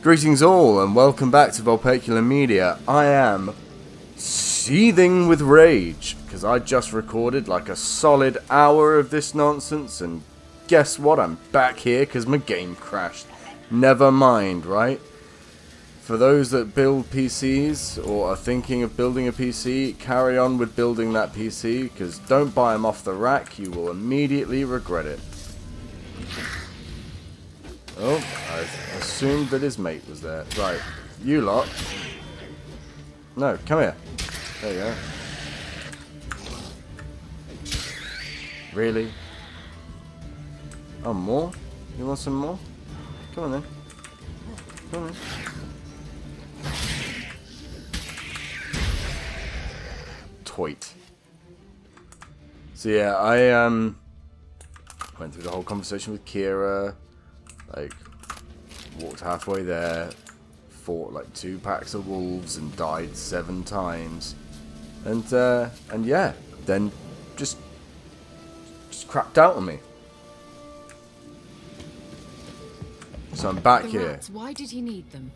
Greetings all, and welcome back to Vulpecula Media. I am seething with rage, because I just recorded like a solid hour of this nonsense, and guess what? I'm back here because my game crashed. Never mind, right? For those that build PCs, or are thinking of building a PC, carry on with building that PC, because don't buy them off the rack, you will immediately regret it. Oh, I assumed that his mate was there. Right, you lot. No, come here. There you go. Really? Oh, more? You want some more? Come on then. Come on then. Toit. So yeah, I went through the whole conversation with Kira. Like, walked halfway there, fought like 2 packs of wolves and died 7 times, and yeah, then just crapped out on me. So I'm back here. Rats, why did he need them?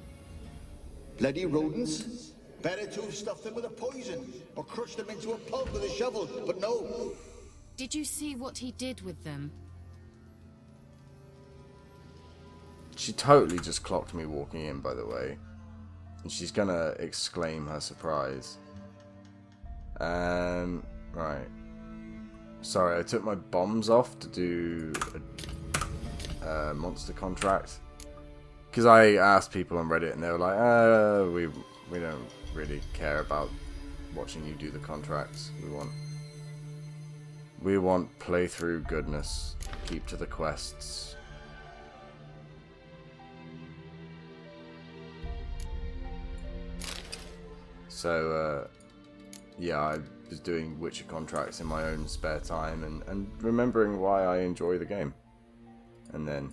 Bloody rodents. Better to have stuffed them with a poison or crushed them into a pulp with a shovel, but no. Did you see what he did with them? She totally just clocked me walking in, by the way. And she's gonna exclaim her surprise. Right. Sorry, I took my bombs off to do a monster contract. Because I asked people on Reddit and they were like, we don't really care about watching you do the contracts. We want playthrough goodness. Keep to the quests. So, yeah, I was doing Witcher contracts in my own spare time and remembering why I enjoy the game. And then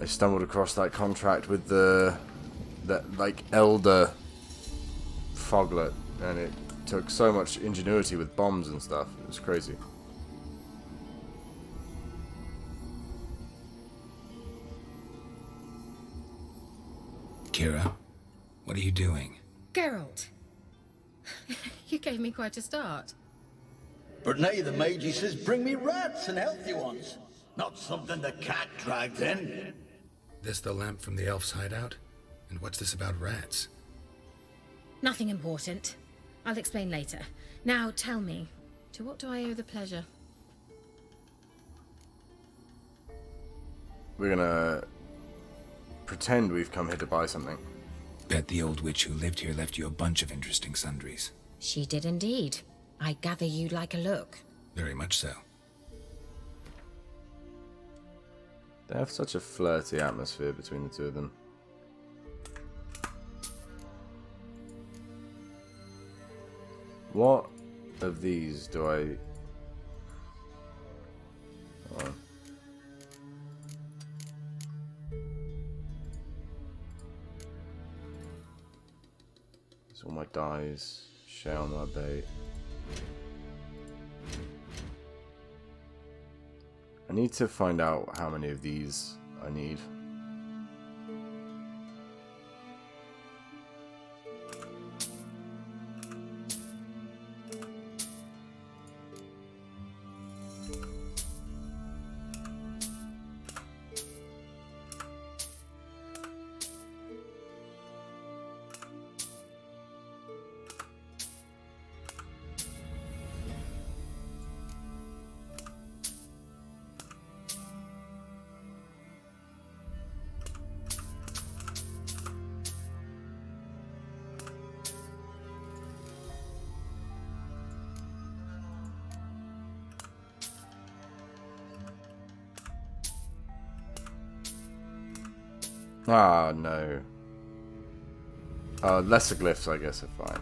I stumbled across that contract with that like elder foglet, and it took so much ingenuity with bombs and stuff. It was crazy. Kira, what are you doing? Geralt! You gave me quite a start. But now the mage says, bring me rats and healthy ones. Not something the cat dragged in. This the lamp from the elf's hideout? And what's this about rats? Nothing important. I'll explain later. Now tell me, to what do I owe the pleasure? We're gonna pretend we've come here to buy something. Bet the old witch who lived here left you a bunch of interesting sundries. She did indeed. I gather you'd like a look. Very much so. They have such a flirty atmosphere between the two of them. What of these do I... Oh. It's all my dies. Shell my bait. I need to find out how many of these I need. Ah, no. Lesser glyphs, I guess, are fine.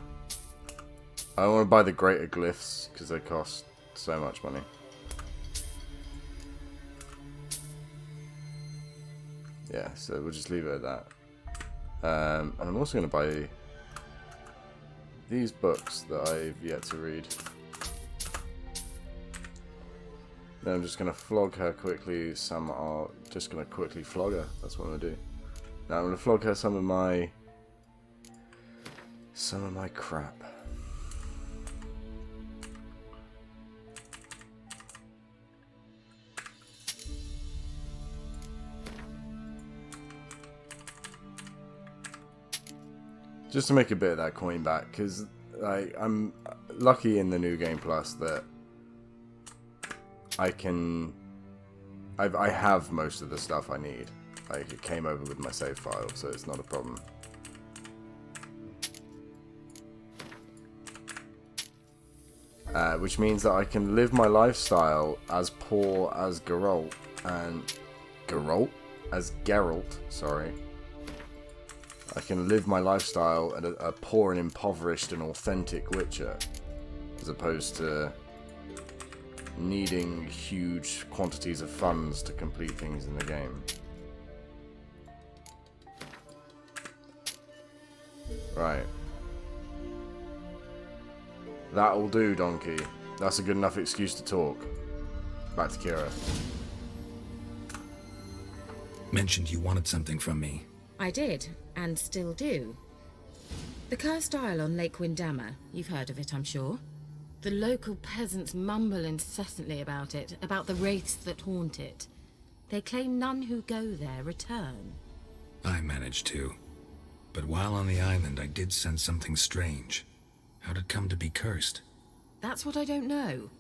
I want to buy the greater glyphs, because they cost so much money. Yeah, so we'll just leave it at that. And I'm also going to buy these books that I've yet to read. Then I'm just going to flog her quickly some Just gonna quickly flog her. That's what I'm gonna do. Now I'm gonna flog her some of my crap. Just to make a bit of that coin back, because like, I'm lucky in the new Game Plus that I have most of the stuff I need. Like, it came over with my save file, so it's not a problem. Which means that I can live my lifestyle as poor as Geralt, sorry. I can live my lifestyle as a poor and impoverished and authentic Witcher, as opposed to needing huge quantities of funds to complete things in the game. Right. That'll do, donkey. That's a good enough excuse to talk. Back to Kira. Mentioned you wanted something from me. I did, and still do. The cursed isle on Lake Windammer. You've heard of it, I'm sure. The local peasants mumble incessantly about it, about the wraiths that haunt it. They claim none who go there return. I managed to. But while on the island, I did sense something strange. How'd it come to be cursed? That's what I don't know.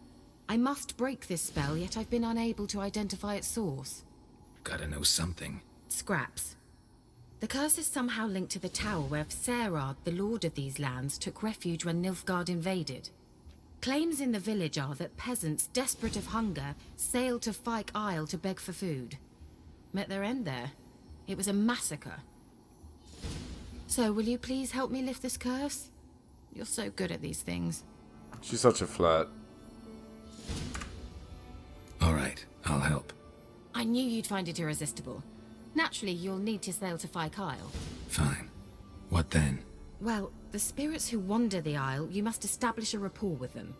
I must break this spell, yet I've been unable to identify its source. Gotta know something. Scraps. The curse is somehow linked to the tower where Serard, the lord of these lands, took refuge when Nilfgaard invaded. Claims in the village are that peasants, desperate of hunger, sailed to Fyke Isle to beg for food. Met their end there. It was a massacre. So, will you please help me lift this curse? You're so good at these things. She's such a flirt. Alright, I'll help. I knew you'd find it irresistible. Naturally, you'll need to sail to Fyke Isle. Fine. What then? Well, the spirits who wander the isle, you must establish a rapport with them.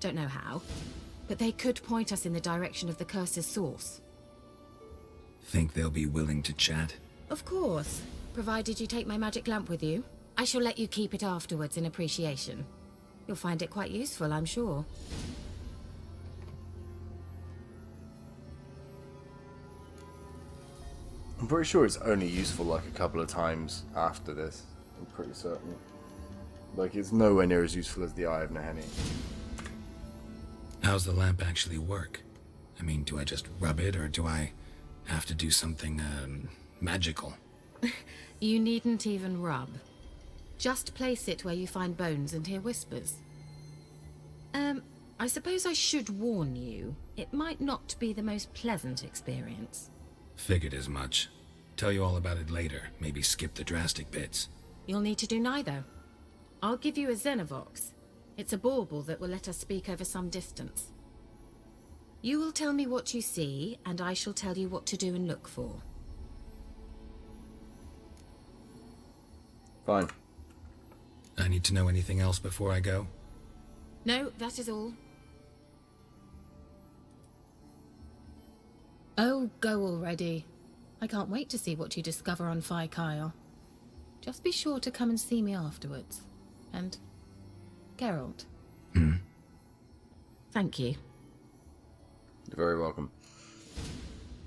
Don't know how, but they could point us in the direction of the curse's source. Think they'll be willing to chat? Of course, provided you take my magic lamp with you. I shall let you keep it afterwards in appreciation. You'll find it quite useful, I'm sure. I'm pretty sure it's only useful like a couple of times after this. I'm pretty certain. Like, it's nowhere near as useful as the Eye of Neheni. How's the lamp actually work? I mean, do I just rub it, or do I have to do something, magical? You needn't even rub. Just place it where you find bones and hear whispers. I suppose I should warn you, it might not be the most pleasant experience. Figured as much. Tell you all about it later, maybe skip the drastic bits. You'll need to do neither. I'll give you a Xenovox. It's a bauble that will let us speak over some distance. You will tell me what you see, and I shall tell you what to do and look for. Fine. I need to know anything else before I go? No, that is all. Oh, go already. I can't wait to see what you discover on Fyke Isle. Just be sure to come and see me afterwards. And Geralt. Thank you. You're very welcome.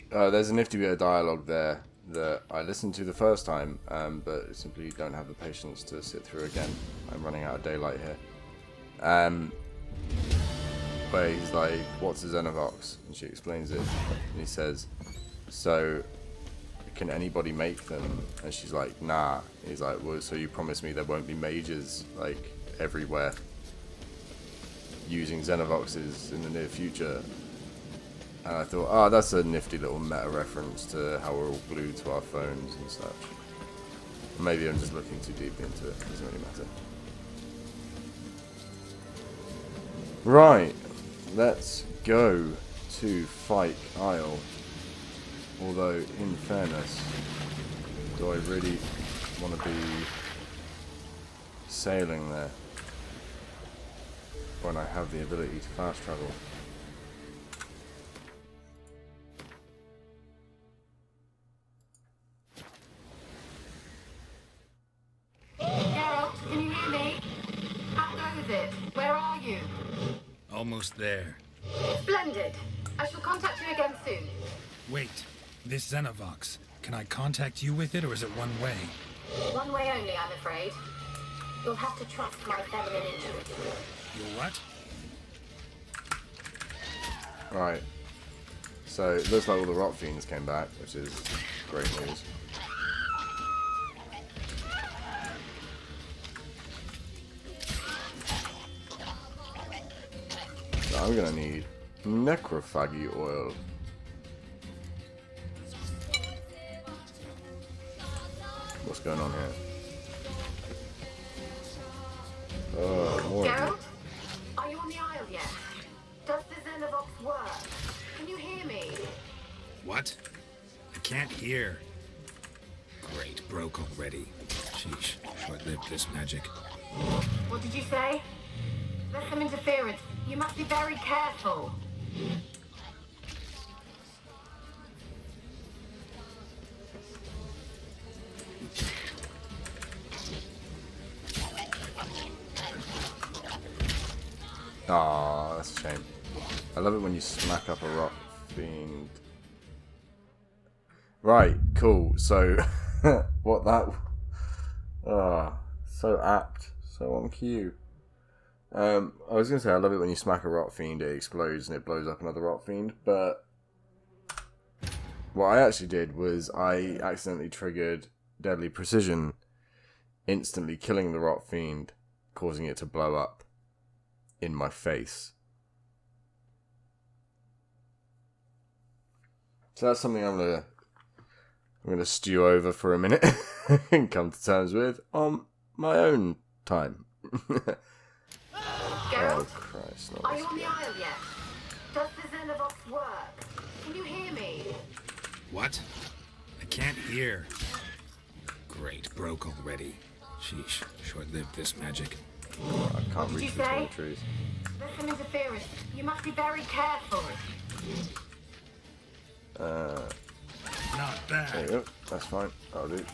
There's a nifty bit of dialogue there that I listened to the first time, but simply don't have the patience to sit through again. I'm running out of daylight here. Where he's like, what's a Xenovox? And she explains it. And he says, so, can anybody make them? And she's like, nah. And he's like, well, so you promise me there won't be mages, like, everywhere using Xenovoxes in the near future? And I thought, oh, that's a nifty little meta reference to how we're all glued to our phones and such. Maybe I'm just looking too deeply into it. Doesn't really matter. Right. Let's go to Fyke Isle. Although, in fairness, do I really want to be sailing there when I have the ability to fast travel? Almost there. Splendid. I shall contact you again soon. Wait, this Xenovox. Can I contact you with it, or is it one way? One way only, I'm afraid. You'll have to trust my feminine intuition. Your what? Right. So it looks like all the Rot Fiends came back, which is great news. So I'm gonna need necrophagy oil. What's going on here? Oh, more. Geralt? Are you on the Isle yet? Does the Xenovox work? Can you hear me? What? I can't hear. Great, broke already. Sheesh, short-lived this magic. What did you say? There's some interference. You must be very careful. Ah, that's a shame. I love it when you smack up a Rot Fiend. Right, cool. So, what that... Ah, so apt. So on cue. I was going to say, I love it when you smack a Rot Fiend, it explodes and it blows up another Rot Fiend, but what I actually did was I accidentally triggered Deadly Precision, instantly killing the Rot Fiend, causing it to blow up in my face. So that's something I'm gonna stew over for a minute and come to terms with on my own time. Geralt? Oh Christ! Not Are this you on the again. Isle yet? Does the Xenovox work? Can you hear me? What? I can't hear. Great, broke already. Sheesh, short-lived this magic. I can't Did you reach between say? the trees. There's some interference. You must be very careful. Not There you bad. go. That's fine. That'll do.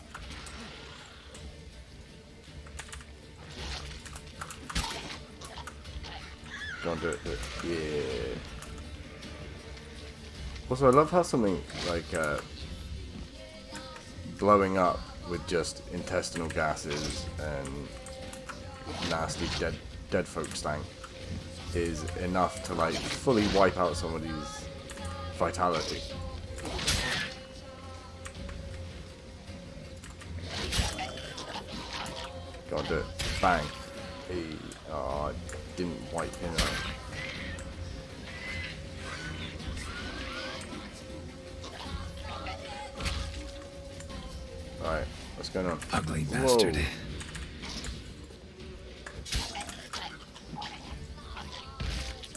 Go on, do it. Yeah. Also, I love how something like blowing up with just intestinal gases and nasty dead folk stank is enough to like fully wipe out somebody's vitality. Go on, do it. Bang. Hey. Oh, I didn't wipe him out. Alright, what's going on? Ugly bastard. Whoa.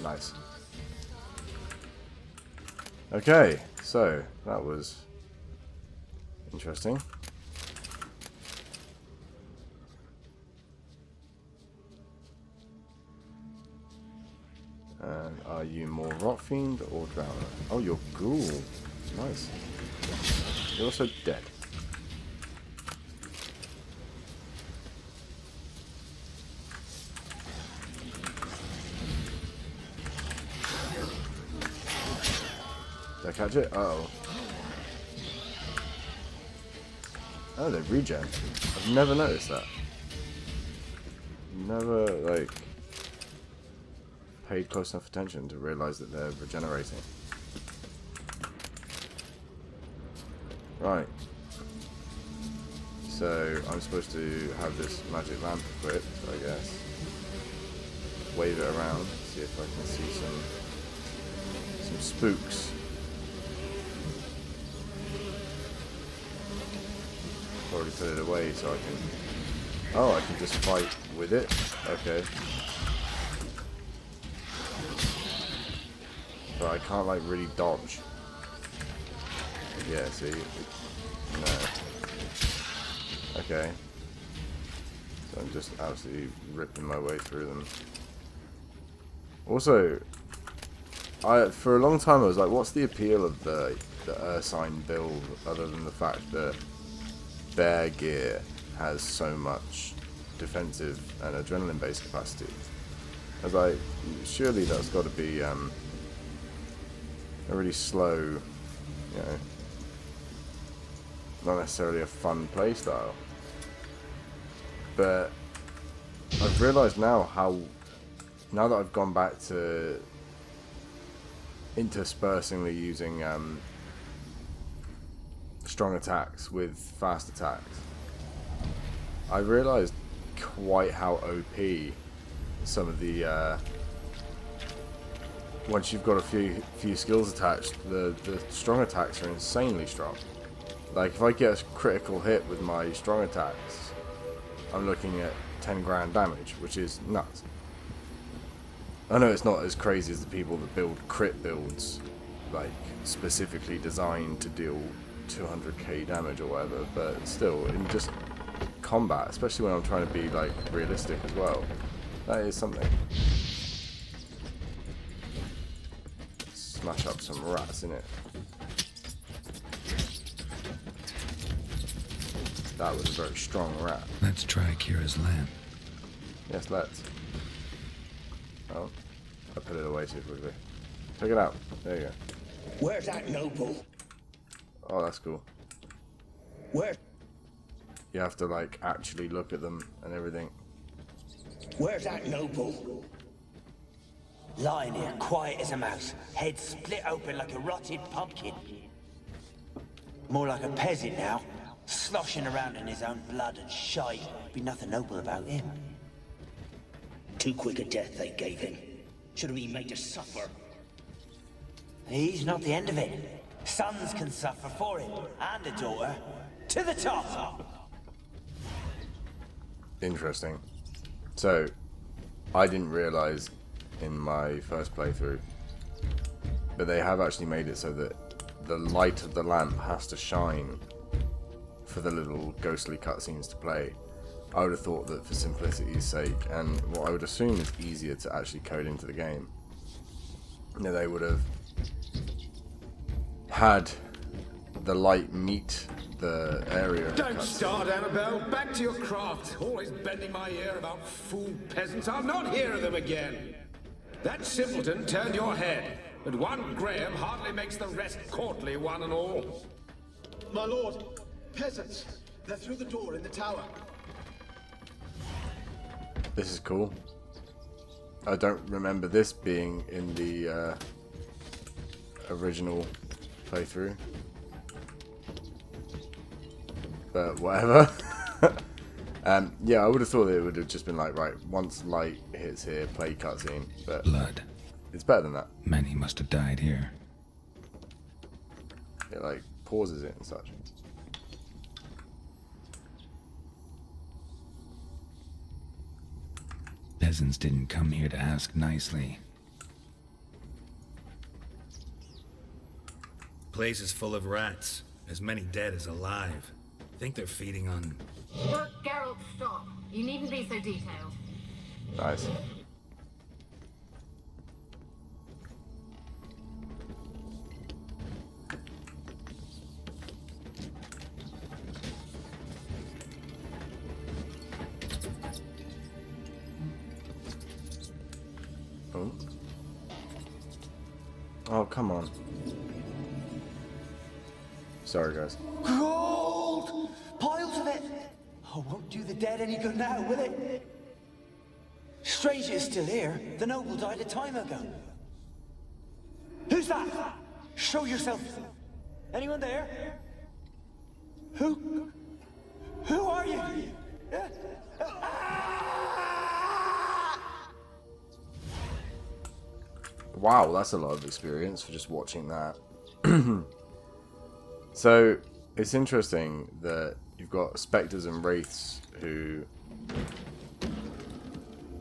Nice. Okay, so that was interesting. And are you more Rotfiend or Drowner? Oh, you're Ghoul. Nice. You're also dead. Did I catch it? Uh-oh. Oh, they regen. I've never noticed that. Never, like, paid close enough attention to realize that they're regenerating. Right. So, I'm supposed to have this magic lamp equipped, I guess. Wave it around, see if I can see some spooks. Already put it away so I can... Oh, I can just fight with it? Okay. But I can't, like, really dodge. Yeah, see? No. Okay. So I'm just absolutely ripping my way through them. Also, for a long time I was like, what's the appeal of the Ursine build other than the fact that Bear Gear has so much defensive and adrenaline based capacity? I was like, surely that's got to be a really slow, you know, not necessarily a fun playstyle. But I've realised now now that I've gone back to interspersingly using strong attacks with fast attacks, I realised quite how OP some of the once you've got a few skills attached, the strong attacks are insanely strong. Like if I get a critical hit with my strong attacks, I'm looking at 10 grand damage, which is nuts. I know it's not as crazy as the people that build crit builds, like specifically designed to deal 200k damage or whatever, but still, in just combat, especially when I'm trying to be like realistic as well, that is something. Smash up some rats in it. That was a very strong rat. Let's try Kira's lamp. Yes, let's. Oh, I put it away too quickly. Check it out. There you go. Where's that noble? Oh, that's cool. Where? You have to like actually look at them and everything. Where's that noble? Lying here, quiet as a mouse, head split open like a rotted pumpkin. More like a peasant now, sloshing around in his own blood and shite. Be nothing noble about him. Too quick a death they gave him. Should have been made to suffer. He's not the end of it. Sons can suffer for him, and a daughter. To the top! Interesting. So, I didn't realise in my first playthrough, but they have actually made it so that the light of the lamp has to shine for the little ghostly cutscenes to play. I would have thought that for simplicity's sake, and what I would assume is easier to actually code into the game, that they would have had the light meet the area. Don't start, Annabelle. Back to your craft. Always bending my ear about fool peasants. I'll not hear of them again. That simpleton turned your head, but one Graham hardly makes the rest courtly, one and all. My lord, peasants. They're through the door in the tower. This is cool. I don't remember this being in the original playthrough, but whatever. Yeah, I would have thought it would have just been like, right, once light hits here, play cutscene, but Blood. it's better than that. Many must have died here. It like pauses it and such. Peasants didn't come here to ask nicely. Place is full of rats. As many dead as alive. Think they're feeding on... Look, Geralt, stop. You needn't be so detailed. Nice. Oh. Oh, come on. Sorry, guys. Gold! Piles of it! Oh, won't do the dead any good now, will it? Strange it's still here. The noble died a time ago. Who's that? Show yourself. Anyone there? Who are you? Wow, that's a lot of experience for just watching that. So, it's interesting that you've got spectres and wraiths who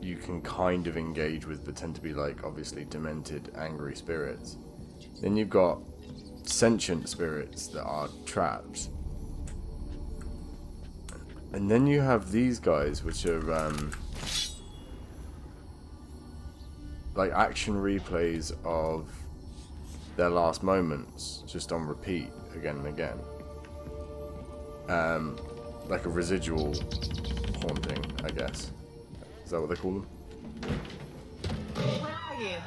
you can kind of engage with, but tend to be like, obviously, demented, angry spirits. Then you've got sentient spirits that are trapped. And then you have these guys, which are like action replays of their last moments, just on repeat again and again. Like a residual haunting, I guess. Is that what they call them? you?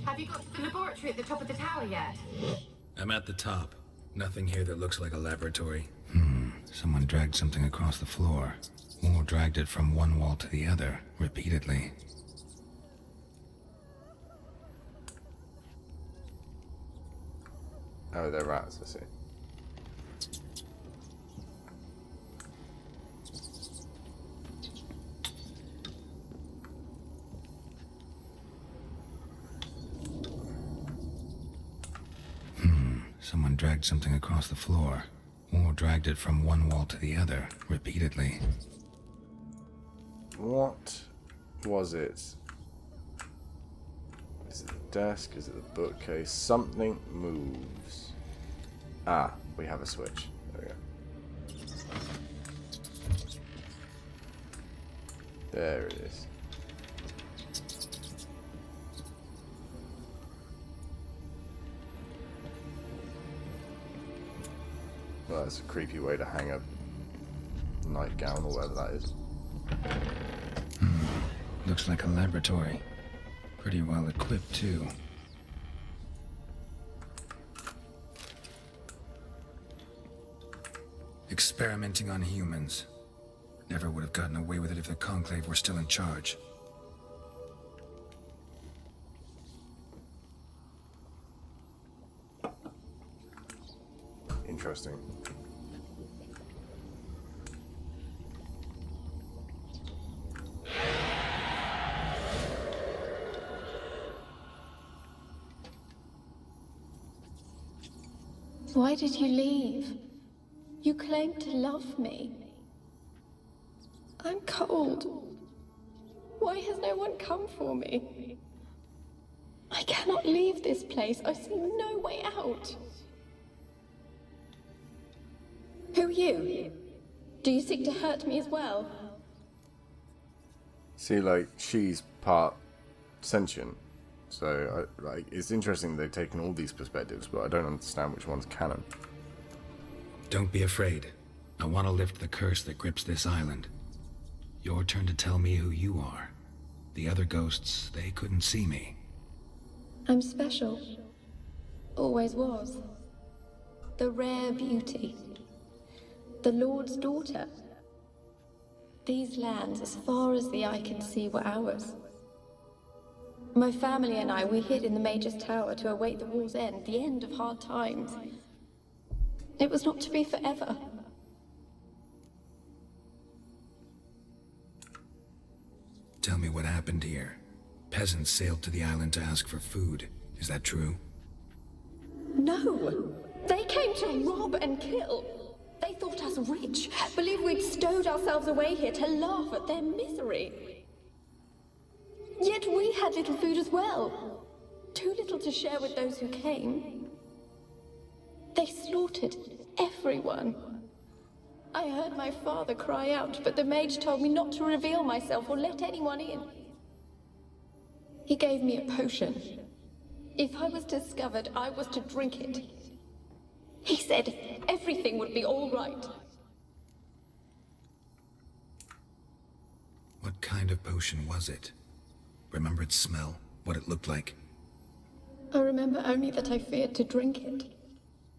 Have you got to the laboratory at the top of the tower yet? I'm at the top. Nothing here that looks like a laboratory. Someone dragged something across the floor, or dragged it from one wall to the other, repeatedly. Oh, they're rats, I see. Someone dragged something across the floor, or dragged it from one wall to the other, repeatedly. What was it? Is it the desk? Is it the bookcase? Something moves. Ah, we have a switch. There we go. There it is. Well, that's a creepy way to hang a nightgown or whatever that is. Looks like a laboratory. Pretty well equipped, too. Experimenting on humans. Never would have gotten away with it if the Conclave were still in charge. Interesting. Why did you leave? You claimed to love me. I'm cold. Why has no one come for me? I cannot leave this place. I see no way out. Who are you? Do you seek to hurt me as well? See, like, she's part sentient. So, like, it's interesting they've taken all these perspectives, but I don't understand which one's canon. Don't be afraid. I want to lift the curse that grips this island. Your turn to tell me who you are. The other ghosts, they couldn't see me. I'm special. Always was. The rare beauty. The Lord's daughter. These lands, as far as the eye can see, were ours. My family and I, we hid in the Major's Tower to await the war's end, the end of hard times. It was not to be forever. Tell me what happened here. Peasants sailed to the island to ask for food. Is that true? No! They came to rob and kill. They thought us rich, believed we'd stowed ourselves away here to laugh at their misery. Yet we had little food as well. Too little to share with those who came. They slaughtered everyone. I heard my father cry out, but the mage told me not to reveal myself or let anyone in. He gave me a potion. If I was discovered, I was to drink it. He said everything would be all right. What kind of potion was it? Remember its smell? What it looked like? I remember only that I feared to drink it.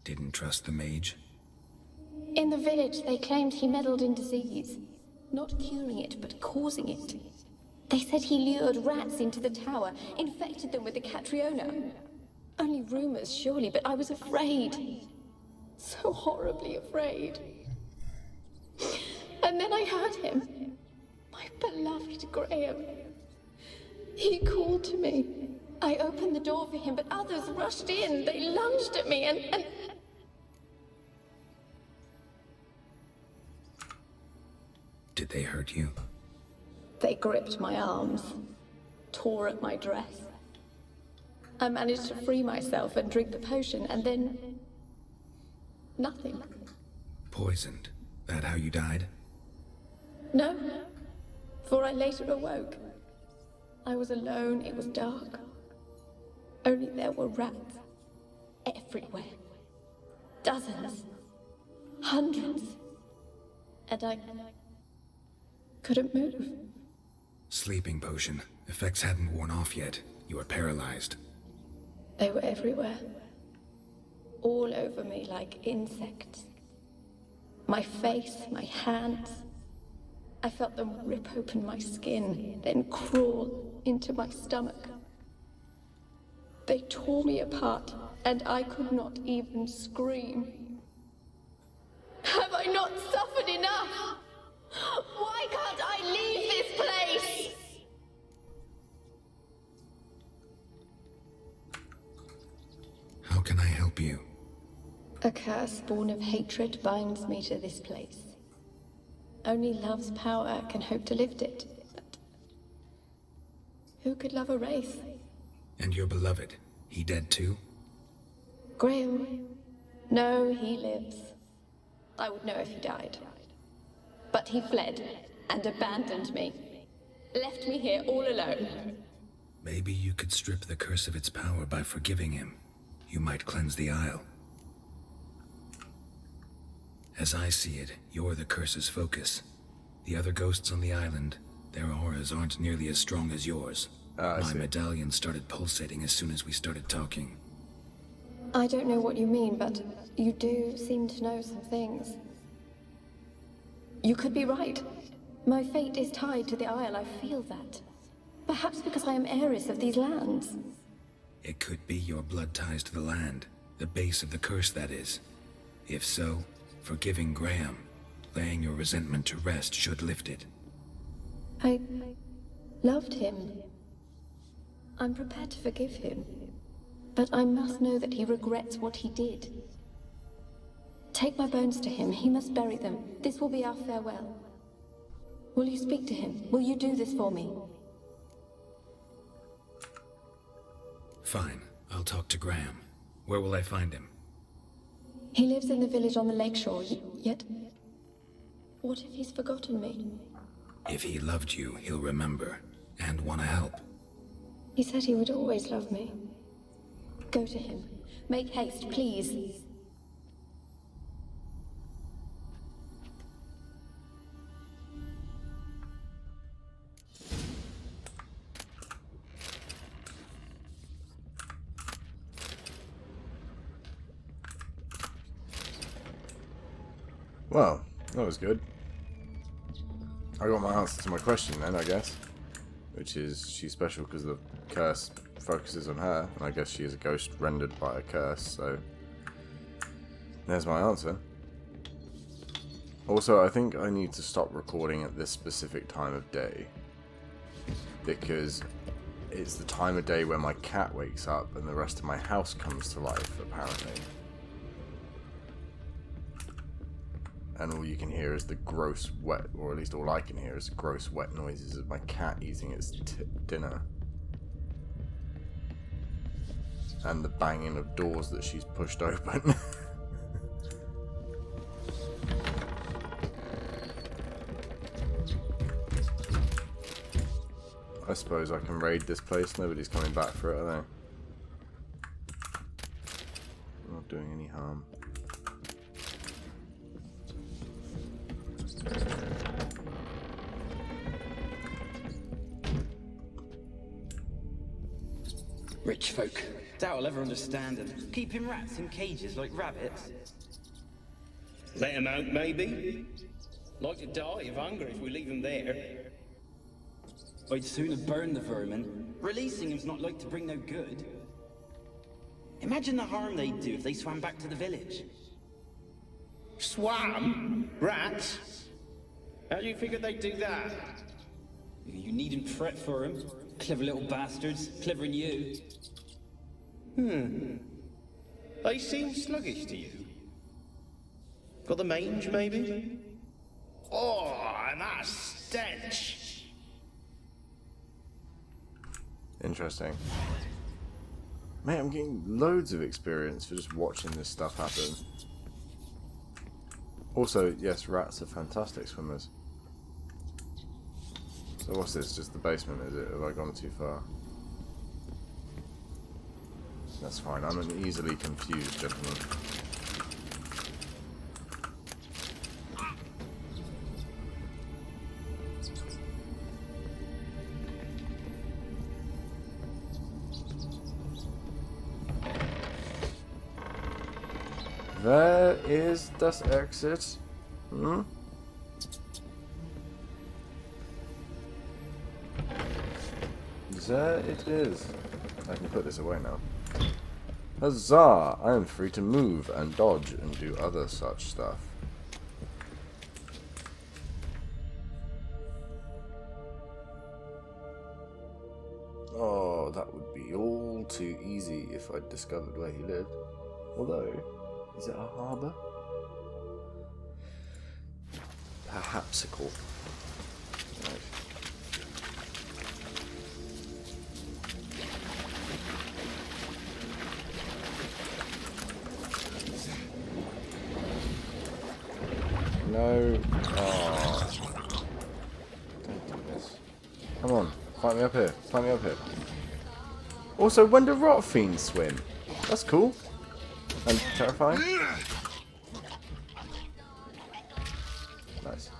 Didn't trust the mage? In the village, they claimed he meddled in disease. Not curing it, but causing it. They said he lured rats into the tower, infected them with the Catriona. Only rumors, surely, but I was afraid. So horribly afraid. And then I heard him. My beloved Graham. He called to me. I opened the door for him, but others rushed in. They lunged at me and... Did they hurt you? They gripped my arms, tore at my dress. I managed to free myself and drink the potion, and then... nothing. Poisoned? That how you died? No, for I later awoke. I was alone, it was dark. Only there were rats. Everywhere. Dozens. Hundreds. And I couldn't move. Sleeping potion. Effects hadn't worn off yet. You were paralyzed. They were everywhere. All over me like insects. My face, my hands. I felt them rip open my skin, then crawl into my stomach. They tore me apart, and I could not even scream. Have I not suffered enough? Why can't I leave this place? How can I help you? A curse born of hatred binds me to this place. Only love's power can hope to lift it. But who could love a wraith? And your beloved, he dead too? Graham? No, he lives. I would know if he died. But he fled and abandoned me. Left me here all alone. Maybe you could strip the curse of its power by forgiving him. You might cleanse the Isle. As I see it, you're the curse's focus. The other ghosts on the island, their auras aren't nearly as strong as yours. My medallion started pulsating as soon as we started talking. I don't know what you mean, but you do seem to know some things. You could be right. My fate is tied to the Isle, I feel that. Perhaps because I am heiress of these lands. It could be your blood ties to the land, the base of the curse, that is. If so, forgiving Graham, laying your resentment to rest should lift it. I loved him. I'm prepared to forgive him. But I must know that he regrets what he did. Take my bones to him. He must bury them. This will be our farewell. Will you speak to him? Will you do this for me? Fine. I'll talk to Graham. Where will I find him? He lives in the village on the lakeshore, yet... What if he's forgotten me? If he loved you, he'll remember, and want to help. He said he would always love me. Go to him. Make haste, please. Well, that was good. I got my answer to my question then, I guess. Which is, she's special because the curse focuses on her, and I guess she is a ghost rendered by a curse, so... There's my answer. Also, I think I need to stop recording at this specific time of day. Because it's the time of day when my cat wakes up and the rest of my house comes to life, apparently. And all you can hear is the gross wet, or at least all I can hear is the gross wet noises of my cat eating its dinner. And the banging of doors that she's pushed open. I suppose I can raid this place. Nobody's coming back for it, are they? Not doing any harm. Rich folk. Doubt I'll ever understand them. Keeping rats in cages like rabbits. Let him out, maybe? Like to die of hunger if we leave him there. I'd sooner burn the vermin. Releasing him's not like to bring no good. Imagine the harm they'd do if they swam back to the village. Swam? Rats? How do you figure they'd do that? You needn't fret for him. Clever little bastards. Clever than you. They seem sluggish to you. Got the mange, maybe? Oh, and that stench! Interesting. Mate, I'm getting loads of experience for just watching this stuff happen. Also, yes, rats are fantastic swimmers. So what's this? Just the basement, is it? Have I gone too far? That's fine. I'm an easily confused gentleman. Where is das exit? Hmm? There it is. I can put this away now. Huzzah! I am free to move and dodge and do other such stuff. Oh, that would be all too easy if I'd discovered where he lived. Although, is it a harbour? Perhapsical. Right. No. Oh. Don't do this. Come on. Fight me up here. Fight me up here. Also, when do rot fiends swim? That's cool. And terrifying. Nice.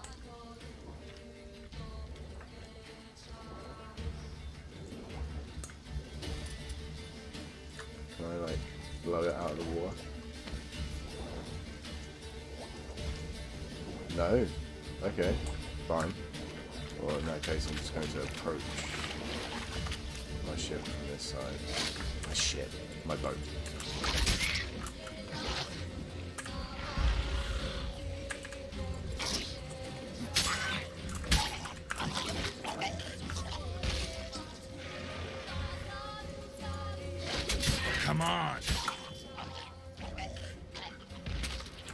Can I, like, blow it out of the water? No. Okay. Fine. Well, in that case, I'm just going to approach my ship from this side. My ship. My boat. Come on.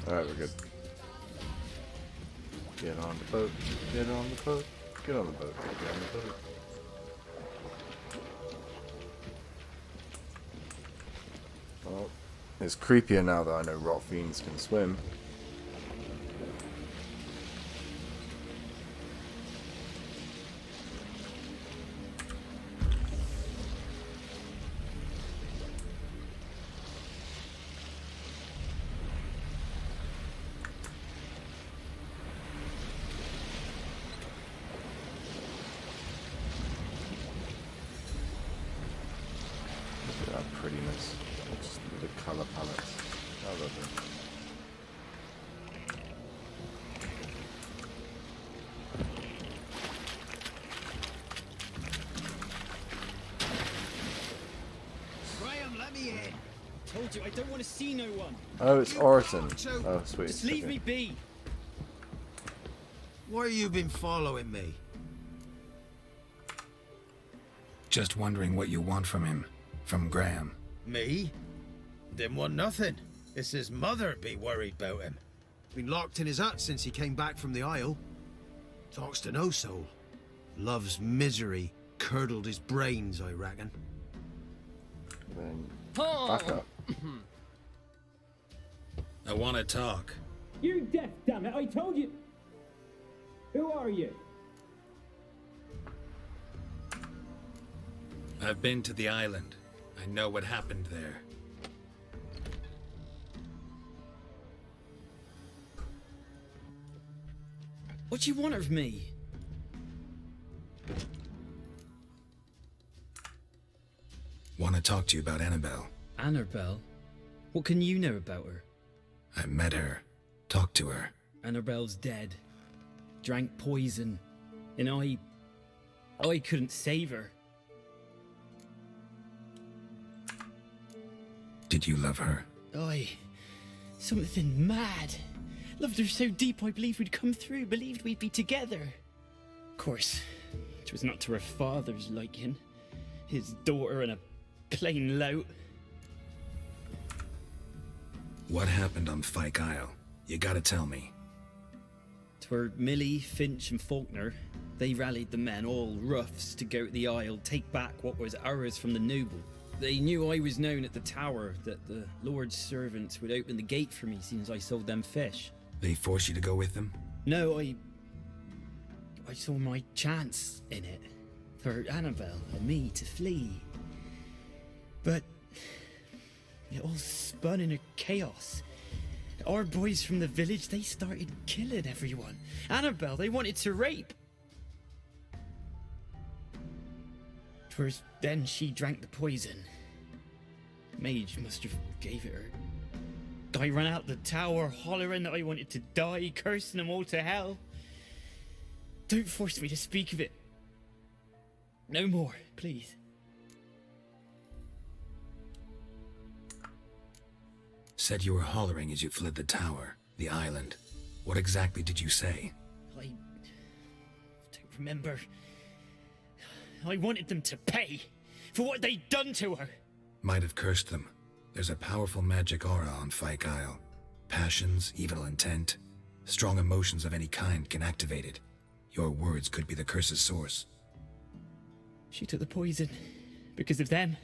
Alright, we're good. Get on the boat. Get on the boat. Get on the boat. Get on the boat. Well, it's creepier now that I know rot fiends can swim. Prettiness. Just the colour palettes. How lovely. Graham, let me in. Told you I don't want to see no one. Oh, it's Orton. Oh, sweet. Just leave me be. Why you been following me? Just wondering what you want from him. From Graham. Me? Didn't want nothing. It's his mother be worried about him. Been locked in his hut since he came back from the Isle. Talks to no soul. Love's misery curdled his brains, I reckon. Then back up. I want to talk. You're deaf, damn it! I told you. Who are you? I've been to the island. I know what happened there. What do you want of me? Want to talk to you about Annabelle. Annabelle? What can you know about her? I met her. Talked to her. Annabelle's dead. Drank poison. And I couldn't save her. Did you love her? Something mad. Loved her so deep I believed we'd come through, believed we'd be together. Of course, it was not to her father's liking. His daughter and a plain lout. What happened on Fyke Isle? You gotta tell me. 'Twere Millie, Finch and Faulkner. They rallied the men, all roughs, to go to the Isle, take back what was ours from the noble. They knew I was known at the tower, that the Lord's servants would open the gate for me since I sold them fish. They forced you to go with them? No, I saw my chance in it. For Annabelle and me to flee. But it all spun in a chaos. Our boys from the village, they started killing everyone. Annabelle, they wanted to rape. 'Twas then she drank the poison. Mage must have gave it her. I ran out the tower hollering that I wanted to die, cursing them all to hell. Don't force me to speak of it. No more, please. Said you were hollering as you fled the tower, the island. What exactly did you say? I don't remember. I wanted them to pay for what they'd done to her. Might have cursed them. There's a powerful magic aura on Fyke Isle. Passions, evil intent, strong emotions of any kind can activate it. Your words could be the curse's source. She took the poison because of them.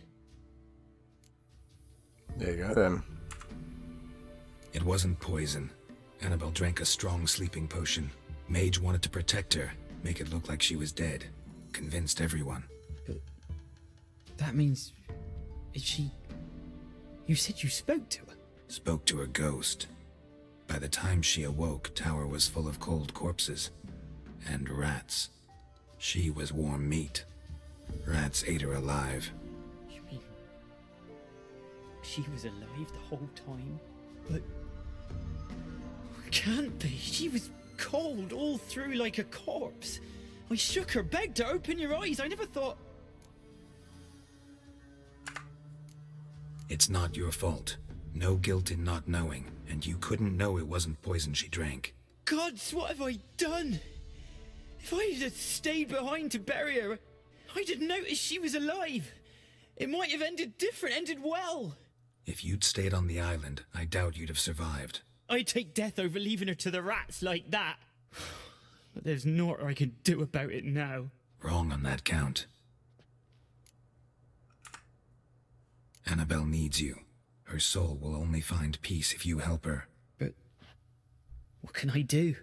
There you go then. It wasn't poison. Annabelle drank a strong sleeping potion. Mage wanted to protect her, make it look like she was dead. Convinced everyone. But that means... is she... You said you spoke to her? Spoke to a ghost. By the time she awoke, tower was full of cold corpses. And rats. She was warm meat. Rats ate her alive. You mean... she was alive the whole time? But... can't be. She was cold all through like a corpse. I shook her, begged her, open your eyes. I never thought... It's not your fault. No guilt in not knowing, and you couldn't know it wasn't poison she drank. Gods, what have I done? If I had stayed behind to bury her, I'd have noticed she was alive. It might have ended different, ended well. If you'd stayed on the island, I doubt you'd have survived. I'd take death over leaving her to the rats like that. But there's naught I can do about it now. Wrong on that count. Annabelle needs you. Her soul will only find peace if you help her. But what can I do?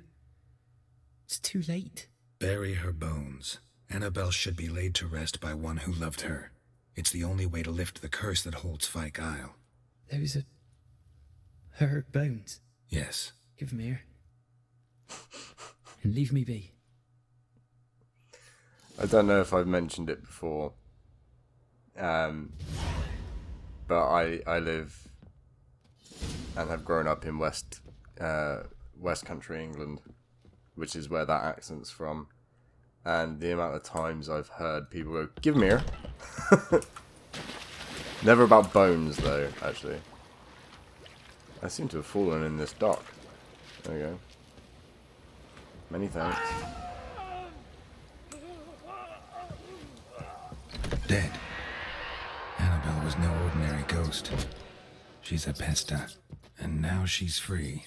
It's too late. Bury her bones. Annabelle should be laid to rest by one who loved her. It's the only way to lift the curse that holds Fyke Isle. Those are... her bones? Yes. Give them here. And leave me be. I don't know if I've mentioned it before. But I live and have grown up in West Country, England, which is where that accent's from. And the amount of times I've heard people go, "Give 'em here." Never about bones, though, actually. I seem to have fallen in this dock. There we go. Many thanks. Dead. Annabelle was no ordinary ghost. She's a pesta, and now she's free.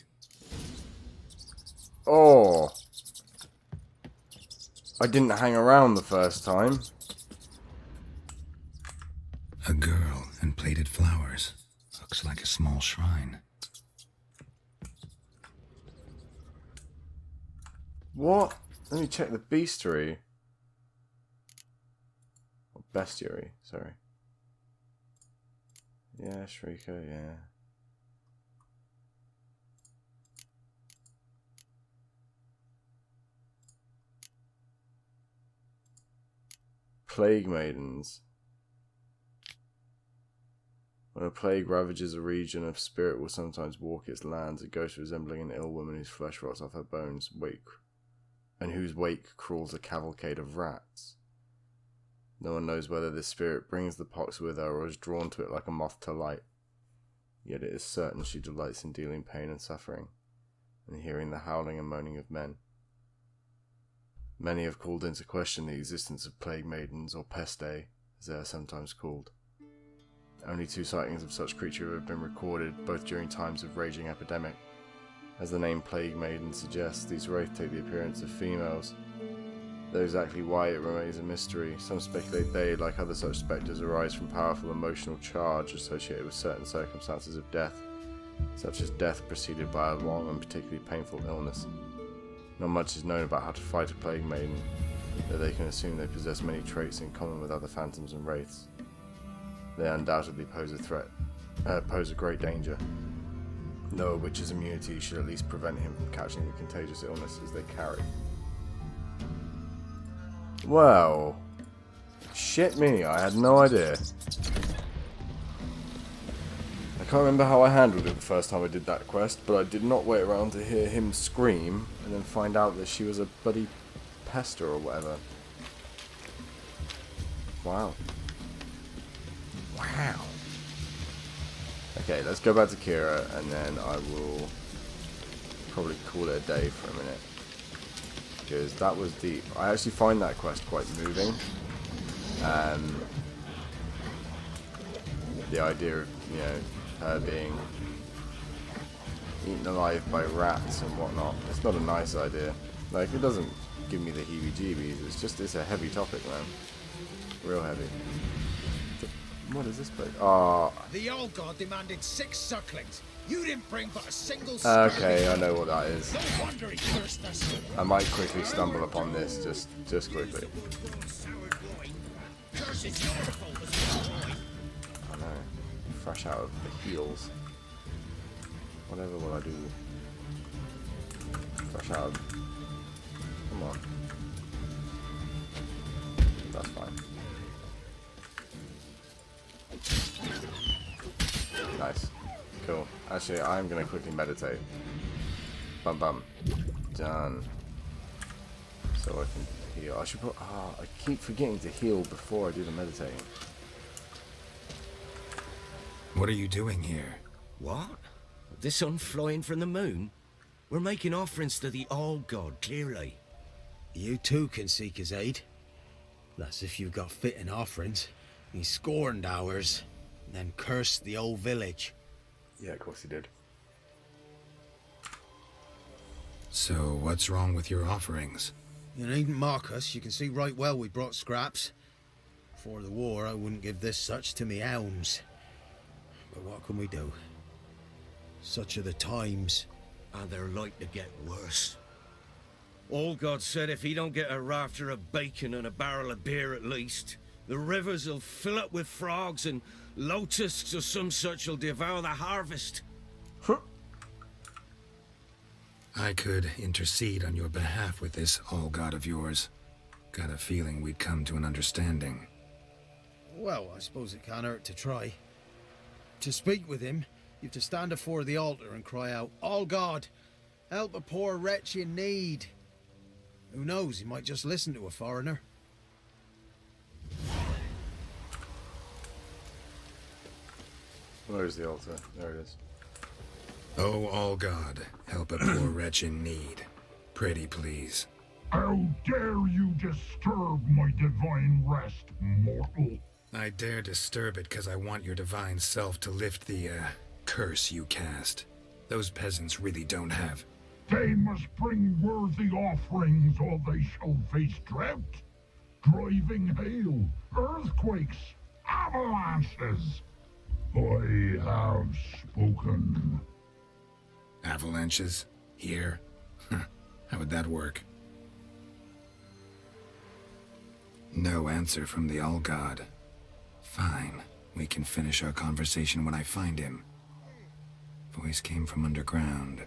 Oh! I didn't hang around the first time. A girl and plated flowers. Looks like a small shrine. What? Let me check the bestiary. Or bestiary, sorry. Yeah, Shrieker, yeah. Plague Maidens. When a plague ravages a region, a spirit will sometimes walk its lands, a ghost resembling an ill woman whose flesh rots off her bones, and whose wake crawls a cavalcade of rats. No one knows whether this spirit brings the pox with her or is drawn to it like a moth to light. Yet it is certain she delights in dealing pain and suffering, and hearing the howling and moaning of men. Many have called into question the existence of plague maidens, or pestae, as they are sometimes called. Only 2 sightings of such creature have been recorded, both during times of raging epidemic. As the name Plague Maiden suggests, these wraiths take the appearance of females. Though exactly why it remains a mystery, some speculate they, like other such spectres, arise from powerful emotional charge associated with certain circumstances of death, such as death preceded by a long and particularly painful illness. Not much is known about how to fight a Plague Maiden, though they can assume they possess many traits in common with other phantoms and wraiths. They undoubtedly pose a great danger. Though a witch's immunity should at least prevent him from catching the contagious illnesses they carry. Well, shit me, I had no idea. I can't remember how I handled it the first time I did that quest, but I did not wait around to hear him scream and then find out that she was a bloody pester or whatever. Wow. Wow. Okay, let's go back to Kira, and then I will probably call it a day for a minute. Because that was deep. I actually find that quest quite moving. The idea of, you know, her being eaten alive by rats and whatnot. It's not a nice idea. Like, it doesn't give me the heebie-jeebies. It's a heavy topic, man. Real heavy. What is this place? Oh. The old god demanded 6 sucklings. You didn't bring but a single. Okay, I know what that is. No wonder he cursed us. I might quickly stumble upon this, just quickly. I know. Fresh out of the heels. Whatever will I do? Fresh out of... Come on. That's fine. Nice. Cool. Actually, I'm going to quickly meditate. Bum bum. Done. So I can heal. I should put... I keep forgetting to heal before I do the meditating. What are you doing here? What? The sun flying from the moon? We're making offerings to the All-God, clearly. You too can seek his aid. That's if you've got fitting offerings. He scorned ours, then cursed the old village. Yeah, of course he did. So, what's wrong with your offerings? You needn't mock us. You can see right well we brought scraps. Before the war, I wouldn't give this such to me elms. But what can we do? Such are the times. And they're like to get worse. All-God said if he don't get a rafter of bacon and a barrel of beer at least, the rivers will fill up with frogs and locusts or some such will devour the harvest. I could intercede on your behalf with this all-god of yours. Got a feeling we'd come to an understanding. Well, I suppose it can't hurt to try. To speak with him, you've to stand before the altar and cry out, "All God, help a poor wretch in need." Who knows, he might just listen to a foreigner. Where is the altar? There it is. Oh, all God, help a poor wretch in need. Pretty please. How dare you disturb my divine rest, mortal? I dare disturb it because I want your divine self to lift the, curse you cast. Those peasants really don't have... They must bring worthy offerings or they shall face drought, driving hail, earthquakes, avalanches. I have spoken. Avalanches? Here? How would that work? No answer from the All-God. Fine. We can finish our conversation when I find him. Voice came from underground.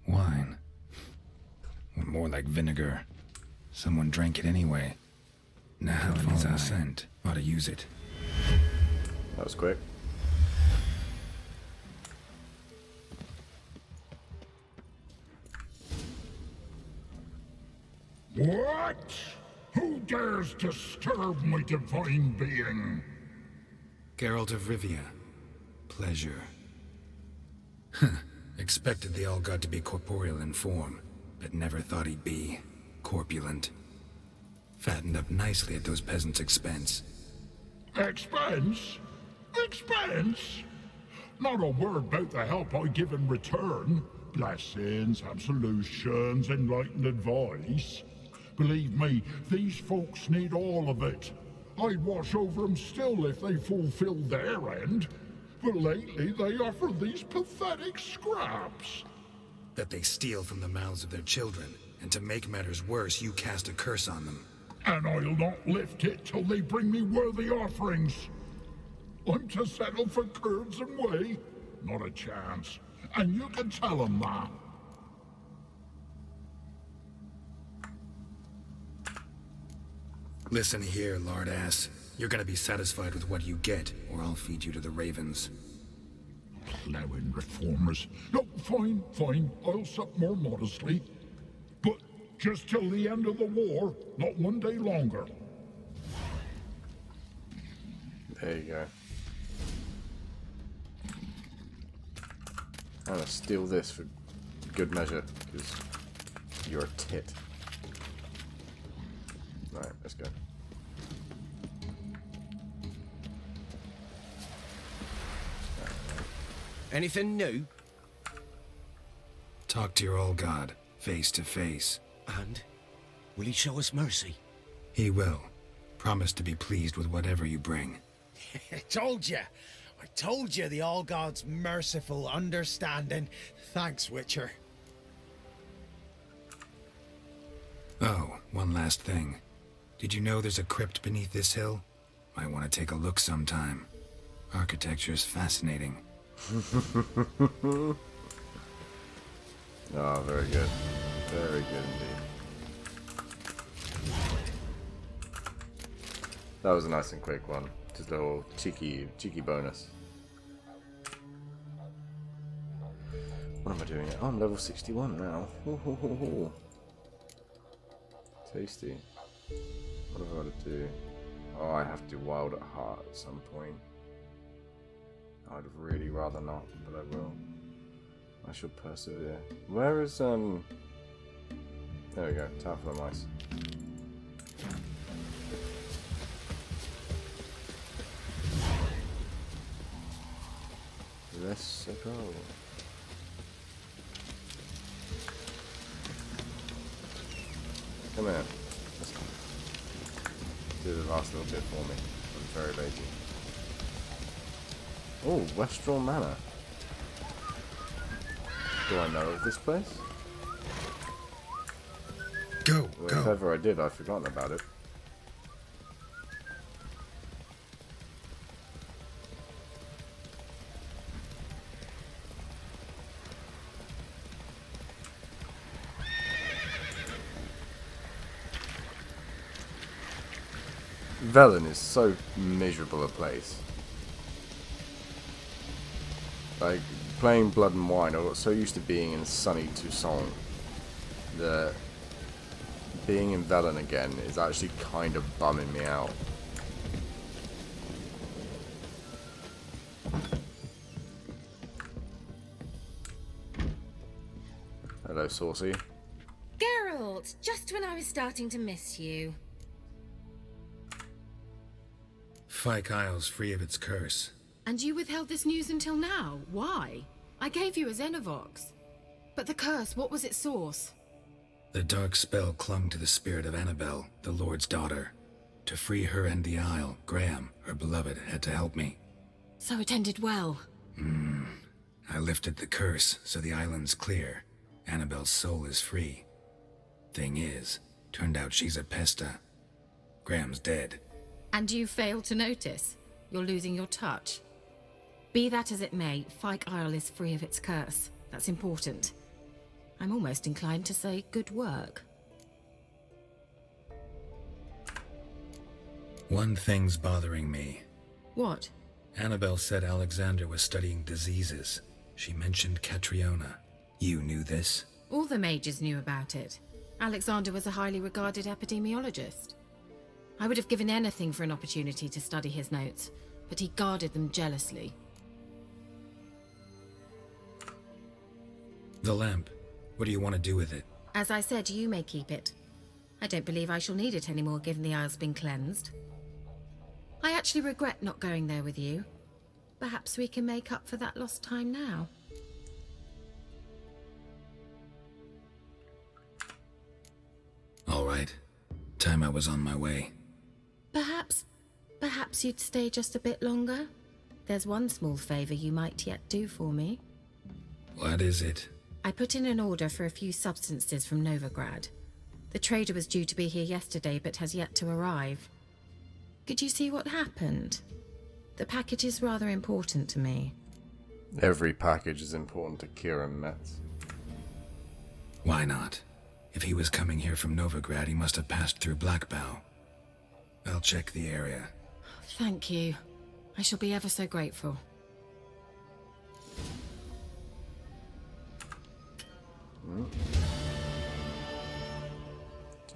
Wine. More like vinegar. Someone drank it anyway. Now it needs our scent. Ought to use it. That was quick. What? Who dares disturb my divine being? Geralt of Rivia. Pleasure. Expected the All-God to be corporeal in form, but never thought he'd be corpulent. Fattened up nicely at those peasants' expense. Expense? Expense? Not a word about the help I give in return. Blessings, absolutions, enlightened advice. Believe me, these folks need all of it. I'd watch over them still if they fulfilled their end. But lately they offer these pathetic scraps. That they steal from the mouths of their children, and to make matters worse, you cast a curse on them. And I'll not lift it till they bring me worthy offerings. I'm to settle for curds and whey? Not a chance. And you can tell them that. Listen here, lard ass. You're gonna be satisfied with what you get, or I'll feed you to the ravens. Ploughing reformers. No, fine. I'll sup more modestly. But just till the end of the war, not one day longer. There you go. I'm gonna steal this for good measure, because you're a tit. Right, let's go. Anything new? Talk to your old god, face to face. And? Will he show us mercy? He will. Promise to be pleased with whatever you bring. I told you the All God's merciful, understanding. Thanks, Witcher. Oh, one last thing. Did you know there's a crypt beneath this hill? Might want to take a look sometime. Architecture's fascinating. Oh, very good. Very good indeed. That was a nice and quick one. Just a little cheeky bonus. What am I doing? Oh, I'm level 61 now. Tasty. What have I got to do? Oh, I have to wild at heart at some point. I'd really rather not, but I will. I shall persevere. Where is, There we go, Tower for the Mice. Let's go. Come here. Let's do the last little bit for me. I'm very lazy. Oh, WASTREL Manor. Do I know of this place? Go, well, go. If ever I did, I've forgotten about it. Velen is so miserable a place. Like, playing Blood and Wine, I got so used to being in sunny Toussaint that being in Velen again is actually kind of bumming me out. Hello, Saucy. Geralt, just when I was starting to miss you. Fyke Isle's free of its curse. And you withheld this news until now? Why? I gave you a Xenovox. But the curse, what was its source? The dark spell clung to the spirit of Annabelle, the Lord's daughter. To free her and the Isle, Graham, her beloved, had to help me. So it ended well. I lifted the curse, so the island's clear. Annabelle's soul is free. Thing is, turned out she's a pesta. Graham's dead. And you failed to notice? You're losing your touch. Be that as it may, Fyke Isle is free of its curse. That's important. I'm almost inclined to say good work. One thing's bothering me. What? Annabelle said Alexander was studying diseases. She mentioned Catriona. You knew this? All the mages knew about it. Alexander was a highly regarded epidemiologist. I would have given anything for an opportunity to study his notes, but he guarded them jealously. The lamp. What do you want to do with it? As I said, you may keep it. I don't believe I shall need it anymore, given the Isle's been cleansed. I actually regret not going there with you. Perhaps we can make up for that lost time now. All right. Time I was on my way. Perhaps you'd stay just a bit longer? There's one small favor you might yet do for me. What is it? I put in an order for a few substances from Novigrad. The trader was due to be here yesterday, but has yet to arrive. Could you see what happened? The package is rather important to me. Every package is important to Kieran Metz. Why not? If he was coming here from Novigrad, he must have passed through Blackbow. check the area. Thank you. I shall be ever so grateful.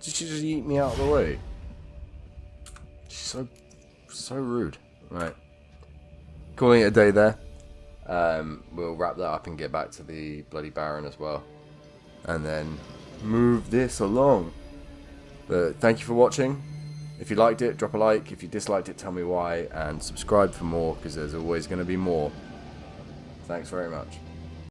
Did she just eat me out of the way? She's so rude. Right. Calling it a day there. We'll wrap that up and get back to the Bloody Baron as well. And then move this along. But thank you for watching. If you liked it, drop a like. If you disliked it, tell me why. And subscribe for more, because there's always going to be more. Thanks very much.